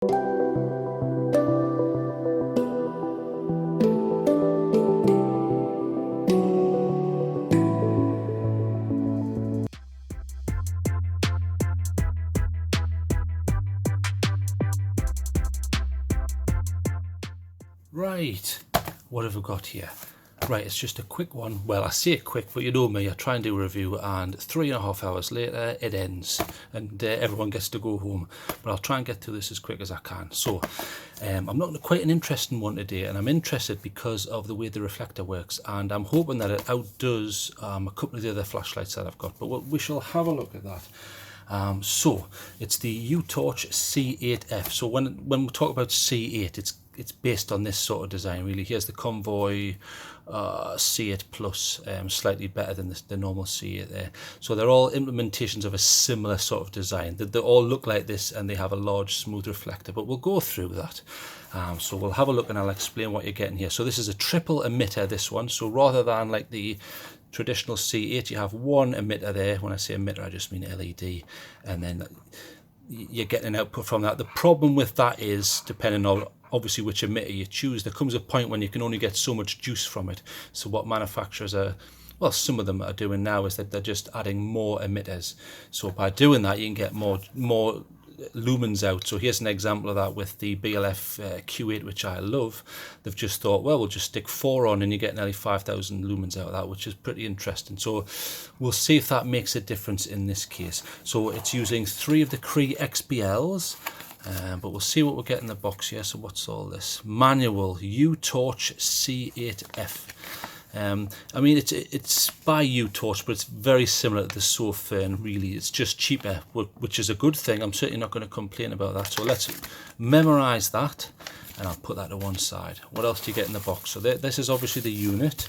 Right, what have we got here? Right, it's just a quick one. Well, I say quick, but you know me, I try and do a review, and 3.5 hours later it ends, and everyone gets to go home. But I'll try and get through this as quick as I can. So I'm not quite an interesting one today, and I'm interested because of the way the reflector works, and I'm hoping that it outdoes a couple of the other flashlights that I've got, but we shall have a look at that. So it's the Utorch C8F. So when we talk about C8, it's based on this sort of design really. Here's the convoy C8 Plus, slightly better than the normal C8 there. So they're all implementations of a similar sort of design. They all look like this, and they have a large smooth reflector, but we'll go through that. So we'll have a look and I'll explain what you're getting here. So this is a triple emitter, this one. So rather than like the traditional C8, you have one emitter there. When I say emitter, I just mean LED, and then you're getting an output from that. The problem with that is, depending on obviously which emitter you choose, there comes a point when you can only get so much juice from it. So what manufacturers are, well, some of them are doing now, is that they're just adding more emitters. So by doing that, you can get more lumens out. So here's an example of that with the BLF Q8, which I love. They've just thought, well, we'll just stick 4 on and you get nearly 5,000 lumens out of that, which is pretty interesting. So we'll see if that makes a difference in this case. So it's using 3 of the Cree XBLs. But we'll see what we get in the box here. So what's all this? Manual Utorch C8F. I mean, it's by Utorch, but it's very similar to the Sofern, really. It's just cheaper, which is a good thing. I'm certainly not going to complain about that. So let's memorize that, and I'll put that to one side. What else do you get in the box? So this is obviously the unit,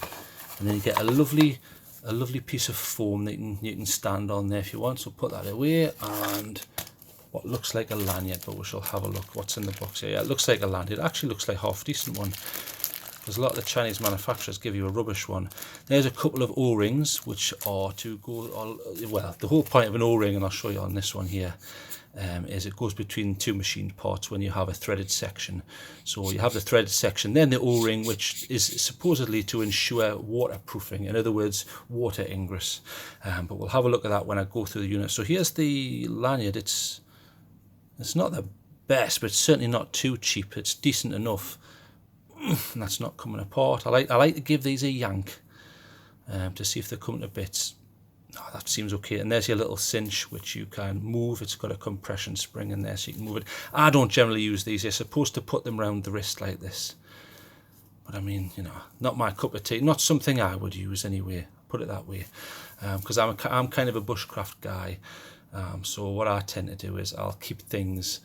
and then you get a lovely piece of foam that you can stand on there if you want. So put that away, and what looks like a lanyard, but we shall have a look what's in the box here. Yeah, it looks like a lanyard. It actually looks like a half decent one, because a lot of the Chinese manufacturers give you a rubbish one. There's a couple of O-rings which are to go, well, the whole point of an O-ring, and I'll show you on this one here, is it goes between 2 machined parts when you have a threaded section. So you have the threaded section, then the O-ring, which is supposedly to ensure waterproofing, in other words, water ingress. But we'll have a look at that when I go through the unit. So here's the lanyard. It's not the best, but it's certainly not too cheap. It's decent enough. And that's not coming apart. I like to give these a yank to see if they're coming to bits. Oh, that seems okay. And there's your little cinch, which you can move. It's got a compression spring in there, so you can move it. I don't generally use these. You're supposed to put them around the wrist like this. But I mean, you know, not my cup of tea. Not something I would use anyway. Put it that way. Because I'm kind of a bushcraft guy. So what I tend to do is I'll keep things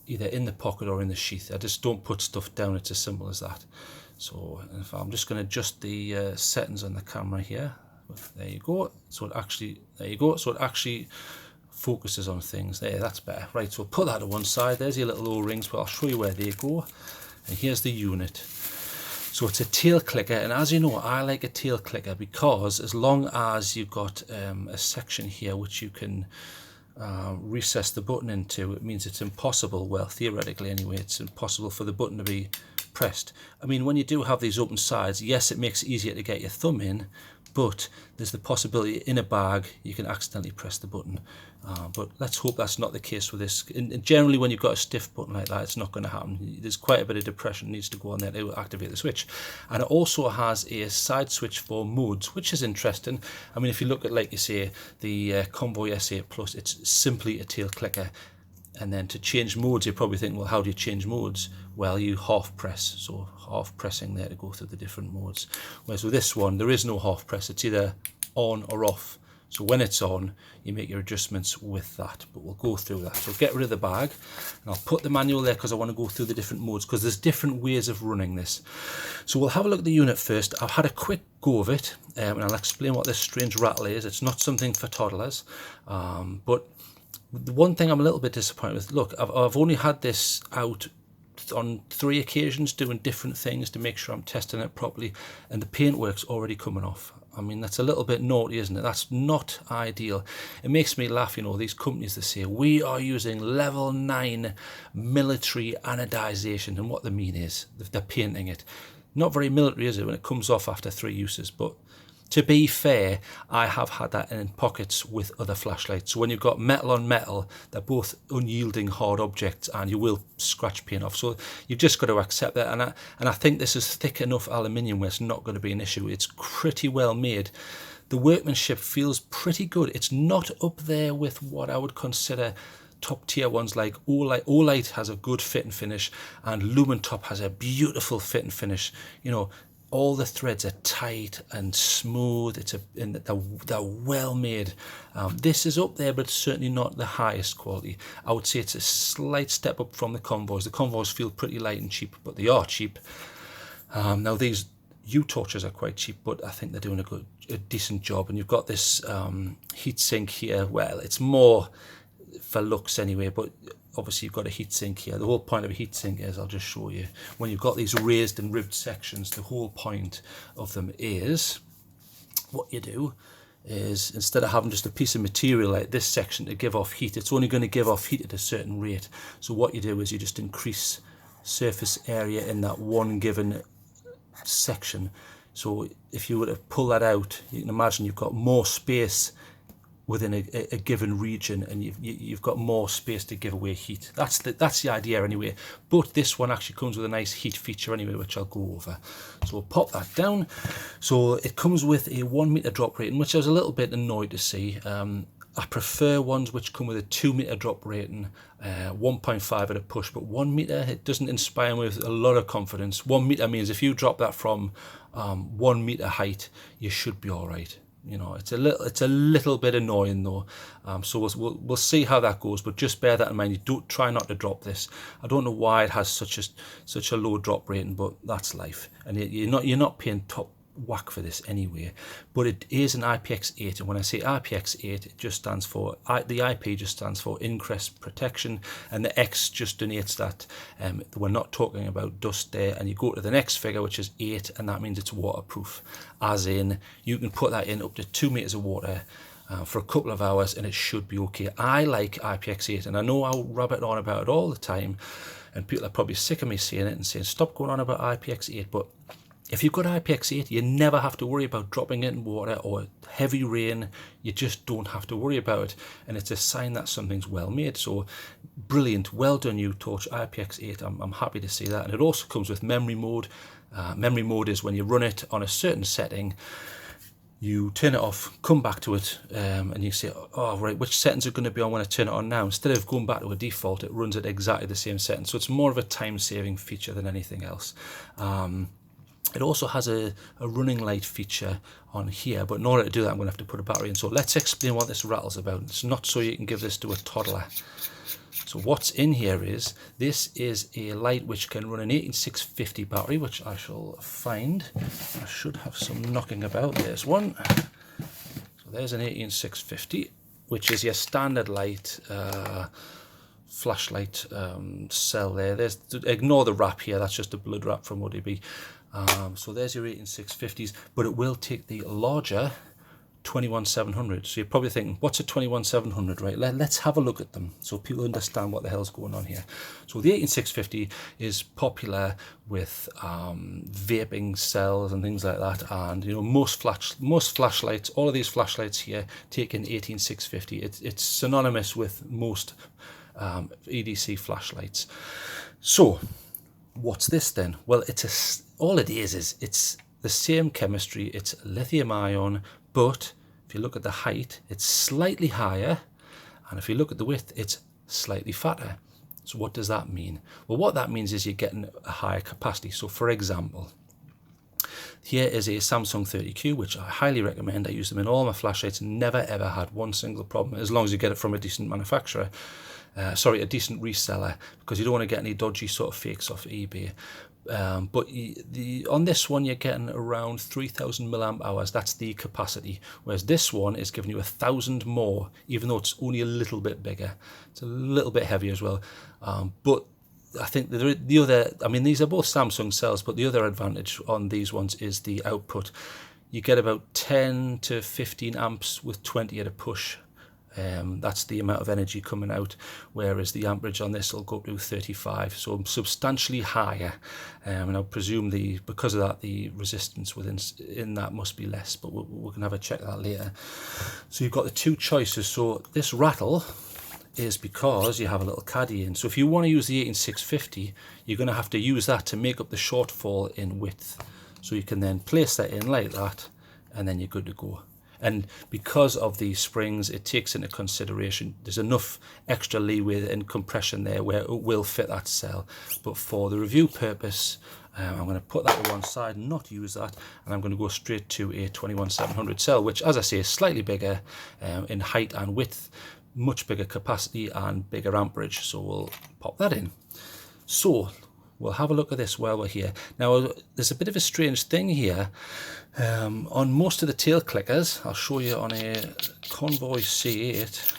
either in the pocket or in the sheath. I just don't put stuff down. It's as simple as that. So if I'm just going to adjust the settings on the camera here. There you go. So there you go. So it actually focuses on things. There, that's better. Right, so we'll put that to one side. There's your little O-rings, but I'll show you where they go. And here's the unit. So it's a tail clicker, and as you know, I like a tail clicker because as long as you've got a section here which you can recess the button into, it means it's impossible, well, theoretically anyway, it's impossible for the button to be pressed. I mean, when you do have these open sides, yes, it makes it easier to get your thumb in, but there's the possibility in a bag you can accidentally press the button. But let's hope that's not the case with this. And generally, when you've got a stiff button like that, it's not going to happen. There's quite a bit of depression needs to go on there to activate the switch. And it also has a side switch for modes, which is interesting. I mean, if you look at, like you say, the Convoy S8 Plus, it's simply a tail clicker. And then to change modes, you're probably thinking, well, how do you change modes? Well, you half press, so half pressing there to go through the different modes. Whereas with this one, there is no half press. It's either on or off. So when it's on, you make your adjustments with that, but we'll go through that. So get rid of the bag, and I'll put the manual there because I want to go through the different modes, because there's different ways of running this. So we'll have a look at the unit first. I've had a quick go of it, and I'll explain what this strange rattle is. It's not something for toddlers, but the one thing I'm a little bit disappointed with, look, I've only had this out on 3 occasions doing different things to make sure I'm testing it properly, and the paintwork's already coming off. I mean, that's a little bit naughty, isn't it? That's not ideal. It makes me laugh, you know, these companies that say, we are using level 9 military anodization, and what they mean is they're painting it. Not very military, is it, when it comes off after 3 uses? But to be fair, I have had that in pockets with other flashlights. So when you've got metal on metal, they're both unyielding hard objects, and you will scratch paint off. So you've just got to accept that. And I think this is thick enough aluminium where it's not going to be an issue. It's pretty well made. The workmanship feels pretty good. It's not up there with what I would consider top tier ones like Olight. Olight has a good fit and finish, and Lumintop has a beautiful fit and finish. You know, all the threads are tight and smooth. They're well made. This is up there, but certainly not the highest quality. I would say it's a slight step up from the convoys. The convoys feel pretty light and cheap, but they are cheap. Now these Utorches are quite cheap, but I think they're doing a decent job. And you've got this heat sink here. Well, it's more for looks anyway, but obviously you've got a heat sink here. The whole point of a heat sink is, I'll just show you, when you've got these raised and ribbed sections, the whole point of them is, what you do is, instead of having just a piece of material like this section to give off heat, it's only going to give off heat at a certain rate. So what you do is you just increase surface area in that one given section. So if you were to pull that out, you can imagine you've got more space within a given region, and you've got more space to give away heat. That's the idea anyway. But this one actually comes with a nice heat feature anyway, which I'll go over. So we'll pop that down. So it comes with a 1 meter drop rating, which I was a little bit annoyed to see. I prefer ones which come with a 2 meter drop rating, 1.5 at a push, but 1 meter, it doesn't inspire me with a lot of confidence. 1 meter means if you drop that from 1 meter height, you should be all right. You know, it's a little bit annoying though. So we'll see how that goes, but just bear that in mind. You don't try not to drop this. I don't know why it has such a low drop rating, but that's life. And you're not paying top whack for this anyway. But it is an IPX8, and when I say IPX8, it just stands for the IP just stands for increased protection, and the X just denotes that we're not talking about dust there. And you go to the next figure, which is 8, and that means it's waterproof, as in you can put that in up to 2 meters of water for a couple of hours and it should be okay. I like IPX8, and I know I'll rabbit on about it all the time, and people are probably sick of me saying it and saying stop going on about IPX8, but if you've got IPX8, you never have to worry about dropping it in water or heavy rain. You just don't have to worry about it, and it's a sign that something's well made. So brilliant, well done Utorch IPX8. I'm happy to see that. And it also comes with memory mode. Memory mode is when you run it on a certain setting, you turn it off, come back to it, and you say, oh right, which settings are going to be on when I turn it on now? Instead of going back to a default, it runs at exactly the same setting. So it's more of a time-saving feature than anything else. It also has a running light feature on here, but in order to do that, I'm going to have to put a battery in. So let's explain what this rattle's about. It's not so you can give this to a toddler. So what's in here is, this is a light which can run an 18650 battery, which I shall find. I should have some knocking about. There's one. So there's an 18650, which is your standard light flashlight cell there. Ignore the wrap here, that's just a blood wrap from ODB. So there's your 18650s, but it will take the larger 21700. So you're probably thinking, what's a 21700, right? Let's have a look at them so people understand what the hell's going on here. So the 18650 is popular with vaping cells and things like that, and you know, most flashlights, all of these flashlights here take an 18650. It's synonymous with most EDC flashlights. So what's this then? Well, all it is it's the same chemistry. It's lithium-ion, but if you look at the height, it's slightly higher, and if you look at the width, it's slightly fatter. So what does that mean? Well, what that means is you're getting a higher capacity. So for example, here is a Samsung 30Q, which I highly recommend. I use them in all my flashlights, never ever had one single problem, as long as you get it from a decent manufacturer. A decent reseller, because you don't want to get any dodgy sort of fakes off eBay. But on this one, you're getting around 3000 milliamp hours. That's the capacity. Whereas this one is giving you 1000 more, even though it's only a little bit bigger. It's a little bit heavier as well. But I think the other, I mean, these are both Samsung cells, but the other advantage on these ones is the output. you get about 10 to 15 amps with 20 at a push. That's the amount of energy coming out, whereas the amperage on this will go up to 35, so substantially higher. And I presume because of that, the resistance in that must be less, but we can have a check of that later. So you've got the two choices. So this rattle is because you have a little caddy in. So if you want to use the 18650, you're going to have to use that to make up the shortfall in width. So you can then place that in like that, and then you're good to go. And because of these springs, it takes into consideration there's enough extra leeway and compression there where it will fit that cell. But for the review purpose, I'm going to put that to one side, not use that, and I'm going to go straight to a 21700 cell, which, as I say, is slightly bigger in height and width, much bigger capacity and bigger amperage. So we'll pop that in. So we'll have a look at this while we're here. Now, there's a bit of a strange thing here. On most of the tail clickers, I'll show you on a Convoy C8.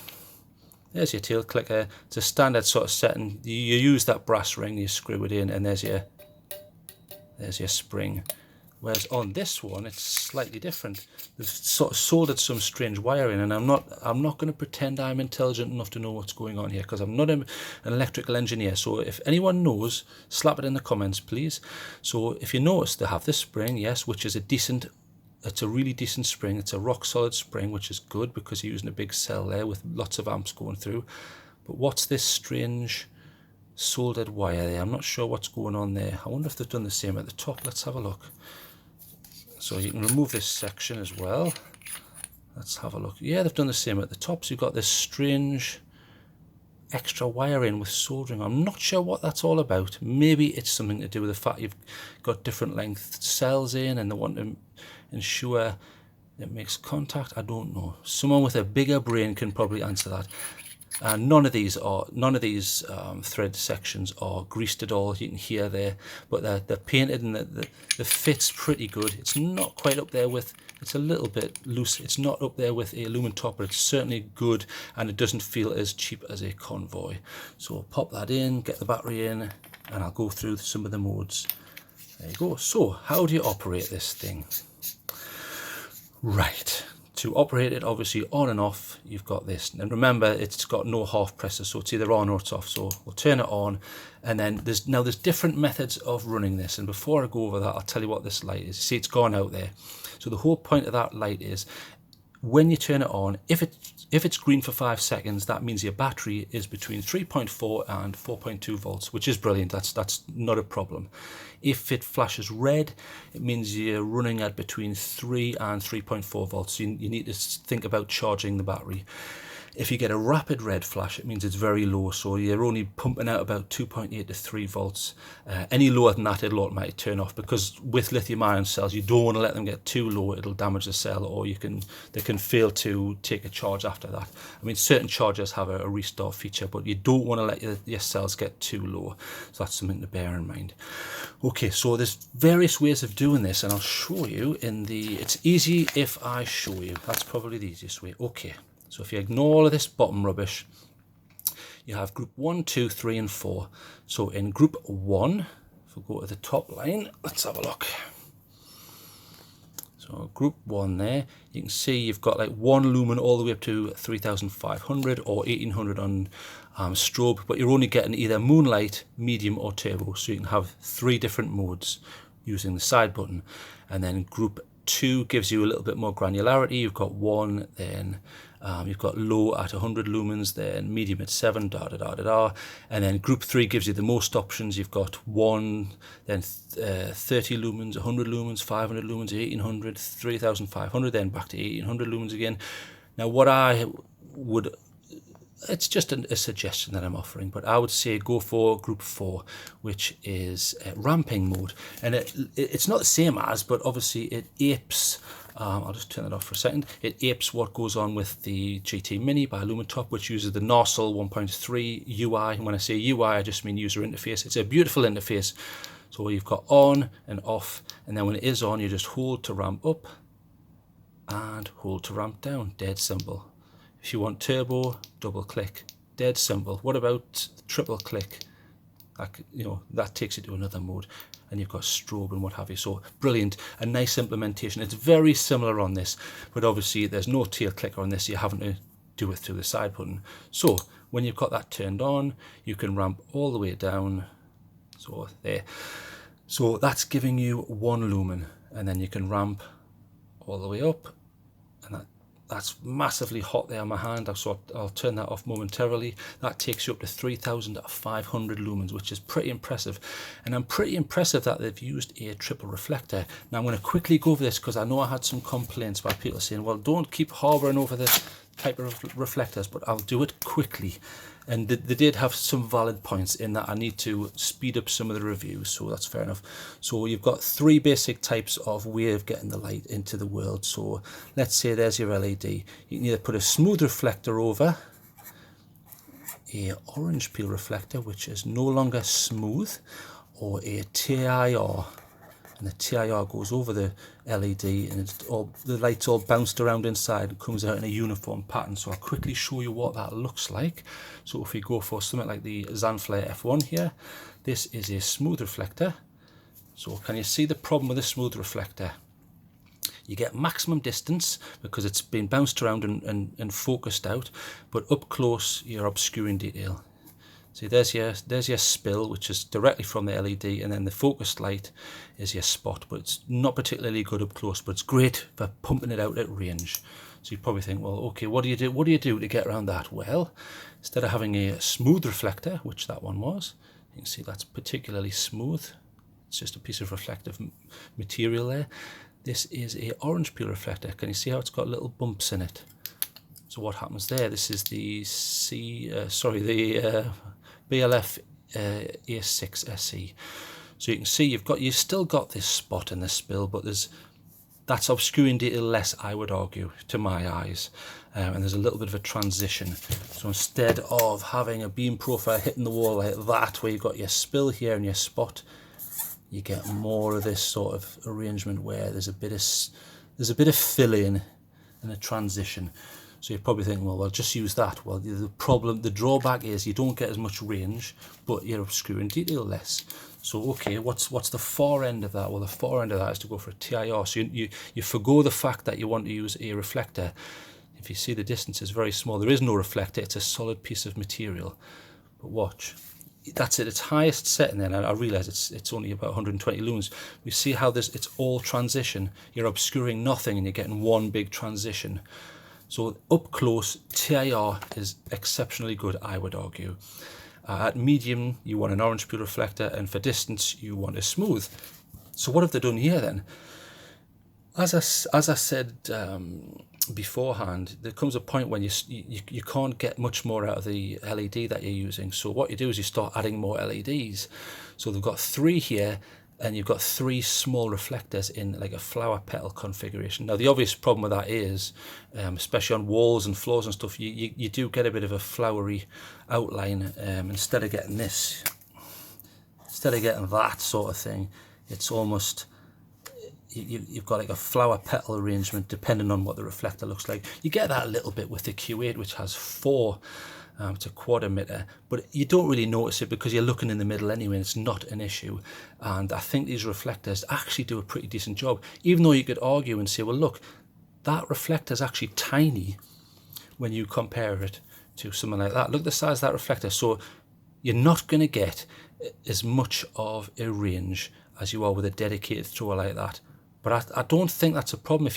There's your tail clicker. It's a standard sort of setting. You use that brass ring, you screw it in, and there's your spring. Whereas on this one, it's slightly different. They've sort of soldered some strange wiring, and I'm not going to pretend I'm intelligent enough to know what's going on here, because I'm not an electrical engineer. So if anyone knows, slap it in the comments, please. So if you notice, they have this spring, yes, which is it's a really decent spring. It's a rock solid spring, which is good because you're using a big cell there with lots of amps going through. But what's this strange soldered wire there? I'm not sure what's going on there. I wonder if they've done the same at the top. Let's have a look. So you can remove this section as well. Let's have a look. Yeah, they've done the same at the top. So you've got this strange extra wiring with soldering. I'm not sure what that's all about. Maybe it's something to do with the fact you've got different length cells in and they want to ensure it makes contact. I don't know. Someone with a bigger brain can probably answer that. None of these thread sections are greased at all. You can hear there, but they're painted and the fit's pretty good. It's not quite up there with. It's a little bit loose. It's not up there with a lumintop, but it's certainly good, and it doesn't feel as cheap as a Convoy. So I'll pop that in, get the battery in, and I'll go through some of the modes. There you go. So how do you operate this thing? Right. To operate it, obviously on and off, you've got this. And remember, it's got no half presses, so it's either on or it's off. So we'll turn it on, and then there's different methods of running this. And before I go over that, I'll tell you what this light is. See, it's gone out there. So the whole point of that light is, when you turn it on, if it's green for 5 seconds, that means your battery is between 3.4 and 4.2 volts, which is brilliant. That's not a problem. If it flashes red, it means you're running at between 3 and 3.4 volts. So you need to think about charging the battery. If you get a rapid red flash, it means it's very low, so you're only pumping out about 2.8 to 3 volts. Any lower than that, it'll automatically turn off, because with lithium-ion cells, you don't want to let them get too low. It'll damage the cell, or they can fail to take a charge after that. I mean, certain chargers have a restart feature, but you don't want to let your cells get too low. So that's something to bear in mind. Okay, so there's various ways of doing this, and I'll show you it's easy if I show you. That's probably the easiest way. Okay. So if you ignore all of this bottom rubbish, you have group 1, 2, 3, and 4. So in group 1, if we go to the top line, let's have a look. So group 1 there, you can see you've got like 1 lumen all the way up to 3500 or 1800 on strobe, but you're only getting either moonlight, medium, or turbo. So you can have 3 different modes using the side button. And then group 2 gives you a little bit more granularity. You've got 1, then you've got low at 100 lumens, then medium at 7, and then group 3 gives you the most options. You've got 1, then 30 lumens, 100 lumens, 500 lumens, 1800, 3500, then back to 1800 lumens again. Now what it's just a suggestion that I'm offering, but I would say go for group 4, which is ramping mode. And it's not the same as, but obviously it apes, I'll just turn that off for a second. It apes what goes on with the GT Mini by Lumintop, which uses the Narcel 1.3 UI. And when I say UI, I just mean user interface. It's a beautiful interface. So you've got on and off, and then when it is on, you just hold to ramp up and hold to ramp down. Dead simple. If you want turbo, double click. Dead simple. What about triple click? Like, you know, that takes it to another mode, and you've got strobe and what have you. So brilliant, a nice implementation. It's very similar on this, but obviously there's no tail clicker on this. You're having to do it through the side button. So when you've got that turned on, you can ramp all the way down. So there. So that's giving you 1 lumen, and then you can ramp all the way up, and that's massively hot there on my hand, so I'll turn that off momentarily. That takes you up to 3,500 lumens, which is pretty impressive. And I'm pretty impressive that they've used a triple reflector. Now I'm going to quickly go over this because I know I had some complaints by people saying, well, don't keep harboring over the type of reflectors, but I'll do it quickly. And they did have some valid points in that I need to speed up some of the reviews, so that's fair enough. So you've got 3 basic types of way of getting the light into the world. So let's say there's your LED. You can either put a smooth reflector over, a orange peel reflector, which is no longer smooth, or a TIR. And the TIR goes over the LED, and the light's all bounced around inside and comes out in a uniform pattern. So I'll quickly show you what that looks like. So if we go for something like the Zanflare F1 here, this is a smooth reflector. So can you see the problem with a smooth reflector? You get maximum distance because it's been bounced around and focused out, but up close you're obscuring detail. See, there's your spill, which is directly from the LED, and then the focused light is your spot, but it's not particularly good up close, but it's great for pumping it out at range. So you probably think, well, okay, what do you do to get around that? Well, instead of having a smooth reflector, which that one was, you can see that's particularly smooth. It's just a piece of reflective material there. This is a orange peel reflector. Can you see how it's got little bumps in it? So what happens there? This is the BLF A6 SE. So you can see you've still got this spot in the spill, but that's obscuring detail less, I would argue, to my eyes. And there's a little bit of a transition. So instead of having a beam profile hitting the wall like that, where you've got your spill here and your spot, you get more of this sort of arrangement where there's a bit of fill-in and a transition. So you're probably thinking, well, I'll just use that. Well, the drawback is you don't get as much range, but you're obscuring detail less. So, okay, what's the far end of that? Well, the far end of that is to go for a TIR. So you forgo the fact that you want to use a reflector. If you see the distance is very small, there is no reflector. It's a solid piece of material. But watch. That's at its highest setting then, and I realise it's only about 120 lumens. We see how it's all transition. You're obscuring nothing and you're getting one big transition. So up close, TIR is exceptionally good, I would argue. At medium, you want an orange peel reflector, and for distance, you want a smooth. So what have they done here then? As I said beforehand, there comes a point when you can't get much more out of the LED that you're using. So what you do is you start adding more LEDs. So they've got 3 here, and you've got 3 small reflectors in like a flower petal configuration. Now the obvious problem with that is, especially on walls and floors and stuff, you do get a bit of a flowery outline. Instead of getting that sort of thing, it's almost, you've got like a flower petal arrangement depending on what the reflector looks like. You get that a little bit with the Q8, which has 4. It's a quad emitter, but you don't really notice it because you're looking in the middle anyway, and it's not an issue. And I think these reflectors actually do a pretty decent job, even though you could argue and say, well, look, that reflector is actually tiny when you compare it to something like that. Look at the size of that reflector. So you're not going to get as much of a range as you are with a dedicated thrower like that. But I don't think that's a problem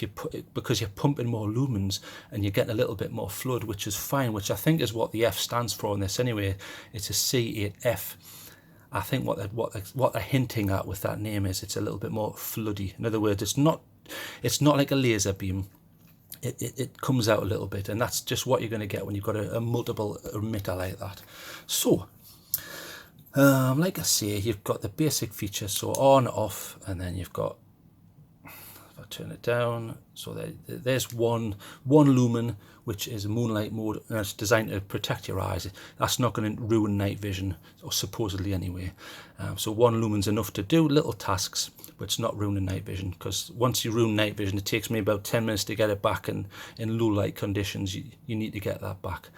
because you're pumping more lumens and you're getting a little bit more flood, which is fine, which I think is what the F stands for in this anyway. It's a C8F. I think what they're hinting at with that name is it's a little bit more floody. In other words, it's not like a laser beam. It comes out a little bit, and that's just what you're going to get when you've got a multiple emitter like that. So, like I say, you've got the basic features, so on, off, and then you've got, turn it down, so there's one lumen, which is a moonlight mode, and it's designed to protect your eyes. That's not going to ruin night vision, or supposedly anyway. So 1 lumen's enough to do little tasks, but it's not ruining night vision, because once you ruin night vision, it takes me about 10 minutes to get it back, and in low light conditions you need to get that back.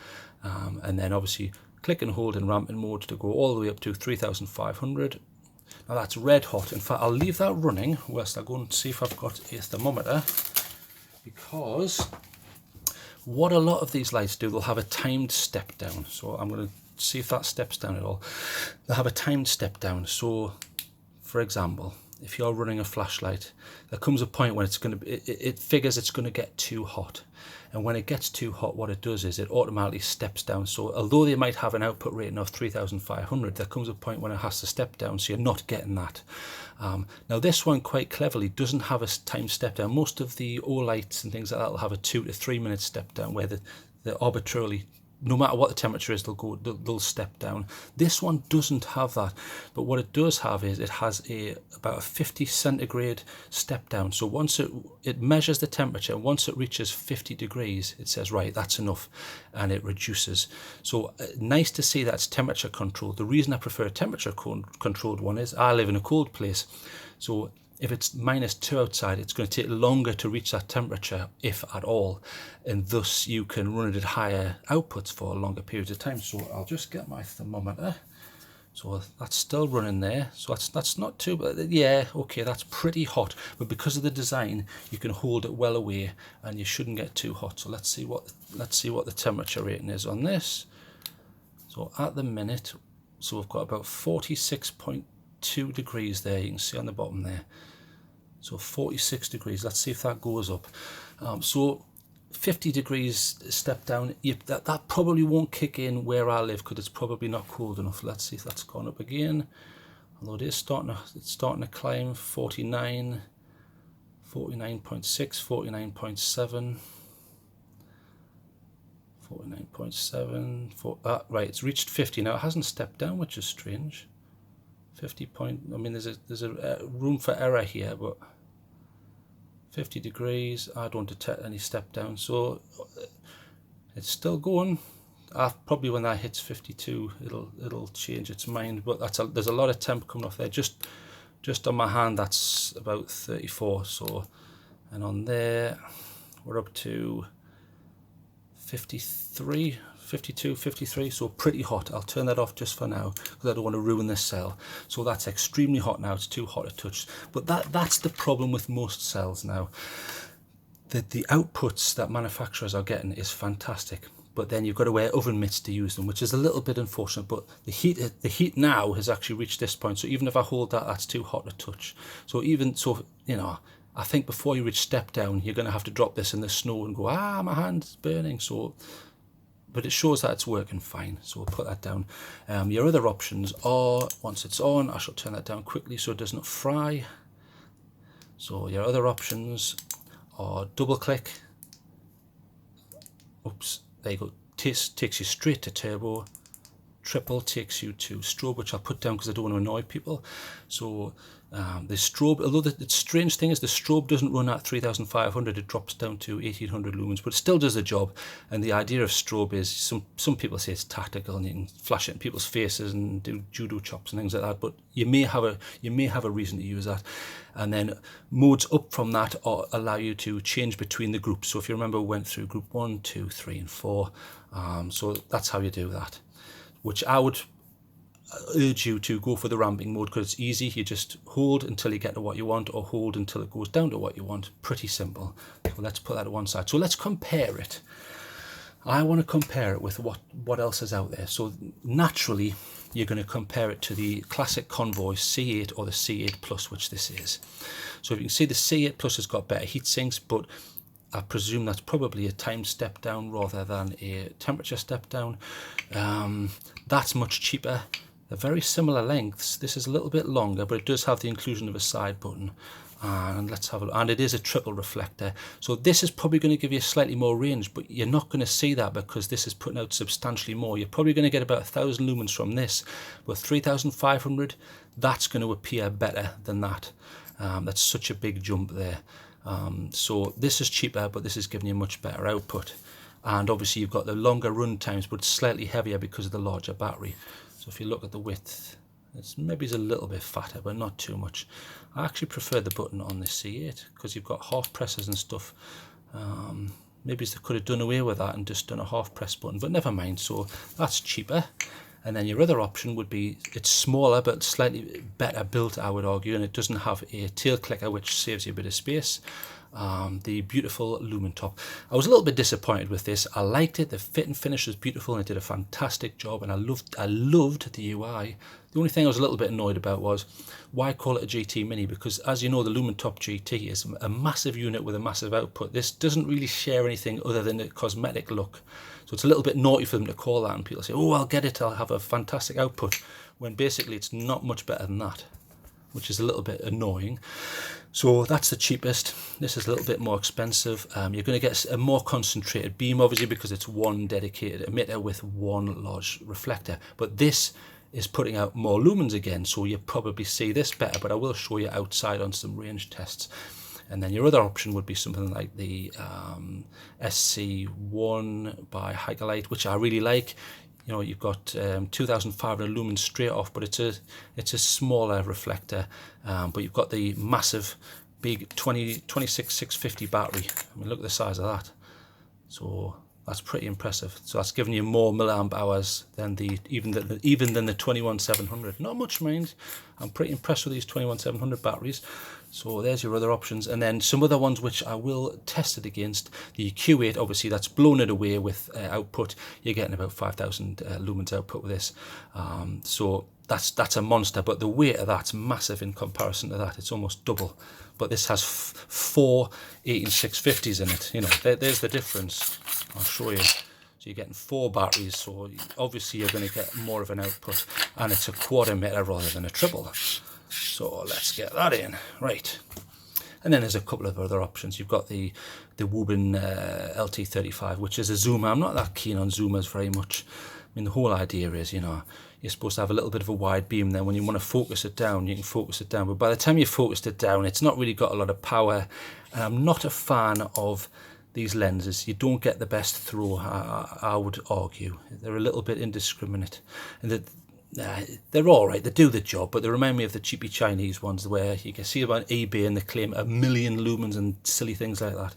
And then obviously click and hold in ramping mode to go all the way up to 3500. Now that's red hot. In fact, I'll leave that running whilst I go and see if I've got a thermometer, because what a lot of these lights do, they'll have a timed step down. So I'm going to see if that steps down at all. They'll have a timed step down. So for example, if you're running a flashlight, there comes a point when it's going to it figures it's going to get too hot, and when it gets too hot, what it does is it automatically steps down. So although they might have an output rating of 3500, there comes a point when it has to step down, so you're not getting that. Now this one quite cleverly doesn't have a time step down. Most of the O lights and things like that will have a 2 to 3 minute step down, where they're arbitrarily, no matter what the temperature is, they'll step down. This one doesn't have that, but what it does have is it has about a 50 centigrade step down. So once it measures the temperature, and once it reaches 50 degrees, it says, right, that's enough, and it reduces. So nice to see that it's temperature controlled. The reason I prefer a temperature controlled one is I live in a cold place, so if it's -2 outside, it's going to take longer to reach that temperature, if at all, and thus you can run it at higher outputs for longer periods of time. So I'll just get my thermometer. So that's still running there. So that's not too bad. Yeah, okay, that's pretty hot. But because of the design, you can hold it well away, and you shouldn't get too hot. So let's see what the temperature rating is on this. So at the minute, so we've got about 46.2 degrees there. You can see on the bottom there. So 46 degrees. Let's see if that goes up. So 50 degrees step down. That probably won't kick in where I live, because it's probably not cold enough. Let's see if that's gone up again. Although it's starting to climb. 49, 49.6, 49.7. 49.7. Right, it's reached 50 now. It hasn't stepped down, which is strange. 50 point. I mean, there's a room for error here, but 50 degrees. I don't detect any step down, so it's still going. Probably when that hits 52, it'll change its mind. But there's a lot of temp coming off there. Just on my hand, that's about 34. So, and on there, we're up to 53, 52, 53, so pretty hot. I'll turn that off just for now, because I don't want to ruin this cell. So that's extremely hot now. It's too hot to touch. But that's the problem with most cells now. The outputs that manufacturers are getting is fantastic, but then you've got to wear oven mitts to use them, which is a little bit unfortunate. But the heat now has actually reached this point. So even if I hold that, that's too hot to touch. So you know, I think before you reach step down, you're going to have to drop this in the snow and go, my hand's burning. So, but it shows that it's working fine. So we'll put that down. Your other options are, once it's on, I shall turn that down quickly so it doesn't fry. So your other options are double click. Oops, there you go. Takes you straight to turbo. Triple takes you to strobe, which I'll put down because I don't want to annoy people. So the strobe, although the strange thing is the strobe doesn't run at 3500, it drops down to 1800 lumens, but it still does the job. And the idea of strobe is, some people say it's tactical and you can flash it in people's faces and do judo chops and things like that, but you may have a reason to use that. And then modes up from that allow you to change between the groups. So if you remember, we went through group 1, 2, 3 and 4. So that's how you do that, which I would urge you to go for the ramping mode, because it's easy. You just hold until you get to what you want, or hold until it goes down to what you want. Pretty simple. So let's put that to one side. So let's compare it. I want to compare it with what else is out there. So naturally, you're going to compare it to the classic Convoy C8 or the C8 Plus, which this is. So you can see the C8 Plus has got better heat sinks, but I presume that's probably a time step down rather than a temperature step down. That's much cheaper. They're very similar lengths. This is a little bit longer, but it does have the inclusion of a side button. And let's have a look. And it is a triple reflector. So this is probably going to give you slightly more range, but you're not going to see that because this is putting out substantially more. You're probably going to get about 1000 lumens from this, but 3500, that's going to appear better than that. That's such a big jump there. So this is cheaper, but this is giving you much better output. And obviously you've got the longer run times, but slightly heavier because of the larger battery. So if you look at the width, it's maybe a little bit fatter, but not too much. I actually prefer the button on this C8 because you've got half presses and stuff. Maybe they could have done away with that and just done a half press button, but never mind. So that's cheaper. And then your other option would be, it's smaller but slightly better built, I would argue, and it doesn't have a tail clicker, which saves you a bit of space. The beautiful lumintop. I was a little bit disappointed with this. I liked it. The fit and finish was beautiful, and it did a fantastic job. And I loved the UI. The only thing I was a little bit annoyed about was, why call it a GT Mini? Because as you know, the lumintop GT is a massive unit with a massive output. This doesn't really share anything other than the cosmetic look. So it's a little bit naughty for them to call that, and people say, oh, I'll get it, I'll have a fantastic output, when basically it's not much better than that, which is a little bit annoying. So that's the cheapest. This is a little bit more expensive. You're going to get a more concentrated beam, obviously, because it's one dedicated emitter with one large reflector. But this is putting out more lumens again, so you probably see this better, but I will show you outside on some range tests. And then your other option would be something like the SC1 by Hyperlight, which I really like. You know, you've got 2,500 lumens straight off, but it's a smaller reflector. But you've got the massive, big 26650 battery. I mean, look at the size of that. So that's pretty impressive. So that's giving you more milliamp hours than even than the 21700. Not much, mind. I'm pretty impressed with these 21700 batteries. So there's your other options, and then some other ones which I will test it against. The Q8, obviously, that's blown it away with output. You're getting about 5,000 lumens output with this. So that's a monster, but the weight of that's massive in comparison to that. It's almost double. But this has four 18650s in it. You know, there's the difference. I'll show you. So you're getting 4 batteries, so obviously you're going to get more of an output, and it's a quad emitter rather than a triple. So let's get that in. Right. And then there's a couple of other options. You've got the Woburn LT35, which is a zoomer. I'm not that keen on zoomers very much. I mean, the whole idea is, you know, you're supposed to have a little bit of a wide beam. Then when you want to focus it down, you can focus it down. But by the time you've focused it down, it's not really got a lot of power. And I'm not a fan of these lenses. You don't get the best throw, I would argue. They're a little bit indiscriminate. And they're all right, they do the job, but they remind me of the cheapy Chinese ones where you can see them on eBay and they claim 1,000,000 lumens and silly things like that.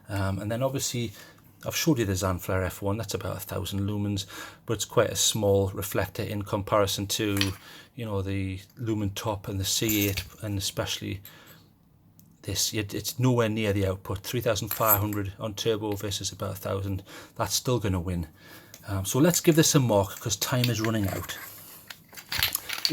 And then obviously I've showed you the Zanflare F1, that's about 1,000 lumens, but it's quite a small reflector in comparison to, you know, the lumintop and the C8, and especially this. It's nowhere near the output. 3,500 on turbo versus about 1,000. That's still going to win. So let's give this a mark because time is running out.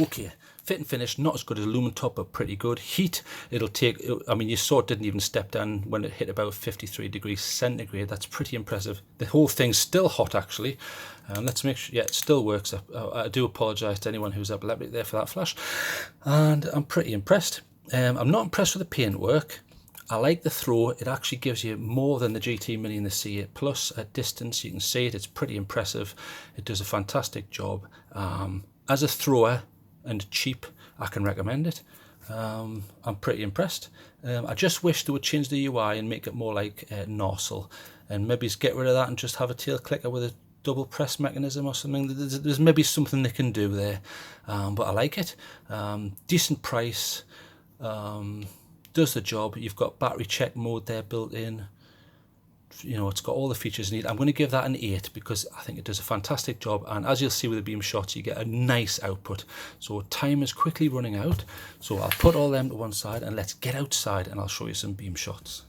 Okay, fit and finish, not as good as a lumintop, but pretty good. Heat, it'll take, I mean, you saw it didn't even step down when it hit about 53 degrees centigrade. That's pretty impressive. The whole thing's still hot, actually. Let's make sure, yeah, it still works. I do apologise to anyone who's epileptic there for that flash. And I'm pretty impressed. I'm not impressed with the paintwork. I like the throw. It actually gives you more than the GT Mini and the C8 Plus at distance. You can see it. It's pretty impressive. It does a fantastic job. As a thrower and cheap, I can recommend it. I'm pretty impressed. I just wish they would change the UI and make it more like Norsel, and maybe get rid of that and just have a tail clicker with a double press mechanism or something. There's maybe something they can do there, but I like it. Decent price. Does the job. You've got battery check mode there built in. You know, it's got all the features you need. I'm going to give that an 8 because I think it does a fantastic job, and as you'll see with the beam shots, you get a nice output. So time is quickly running out, so I'll put all them to one side and let's get outside and I'll show you some beam shots.